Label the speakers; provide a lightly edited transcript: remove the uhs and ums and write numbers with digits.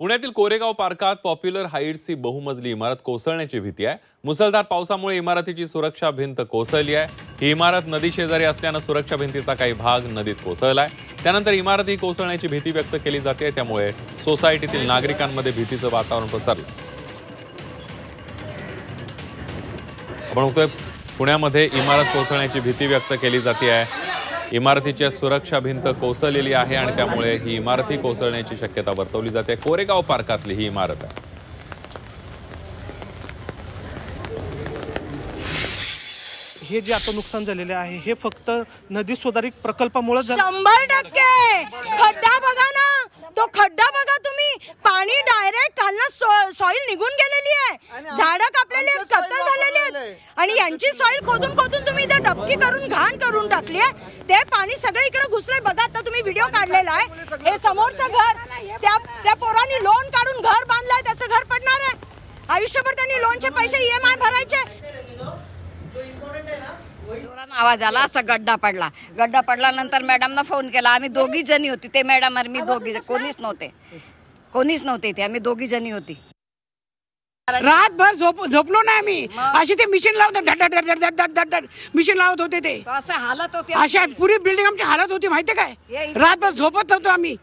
Speaker 1: पुण्यातील Koregaon पार्कात popular heights ही बहुमजली इमारत कोसळण्याची भीती आहे। मुसळधार पावसामुळे इमारतीची सुरक्षा भिंत कोसळली आहे। ही इमारत नदी शेजारी असल्याने सुरक्षा भिंतीचा काही भाग नदीत कोसळलाय। त्यानंतर इमारत ही कोसळण्याची भीती व्यक्त केली जाते, त्यामुळे सोसायटीतील नागरिकांमध्ये भीतीचं वातावरण पसरलं। आपण बघतोय पुण्यामध्ये इमारत कोसळण्याची भीती व्यक्त केली जाते आहे। इमारतीची सुरक्षा भिंत कोसळलेली आहे आणि त्यामुळे ही इमारत कोसळण्याची शक्यता वर्तवली जाते। कोरेगाव पार्कातली ही इमारत आहे।
Speaker 2: हे जे आता नुकसान झालेले आहे हे फक्त नदी सुधारित प्रकल्पामुळे
Speaker 3: 100% खड्डा बघा ना, तो खड्डा बघा तुम्ही, पाणी डायरेक्ट खालनं सॉइल निघून गेलेली आहे, झाडं कापलेली आहेत, कत्तल झालेली आहेत आणि यांची सॉइल खोदून खोदून तुम्ही इथे डबकी करून घाण करून टाकली आहे। ते पाणी सगळं इकडे घुसलंय बघा। आता तुम्ही व्हिडिओ काढलेला आहे, हे समोरचं घर त्या पोरांनी लोन काढून घर बांधलंय, त्याचं घर पडणार आहे आयुष्यभर। त्यांनी लोनचे पैसे EMI भरायचे।
Speaker 4: आवाज आला, असा गड्डा पडल्यानंतर मॅडमना फोन केला। आम्ही दोघी जणी होती, ते मॅडम आणि मी दोघी, कोणीच नव्हते इथे, आम्ही दोघी जणी होती।
Speaker 5: रातभर झोपलो नाही आम्ही, अशी ते मिशन लावत मिशन लावत होते ते,
Speaker 4: असं हालत होती,
Speaker 5: अशा पुरी बिल्डिंग आमची हालत होती माहितीये काय, रातभर झोपत नव्हतो आम्ही।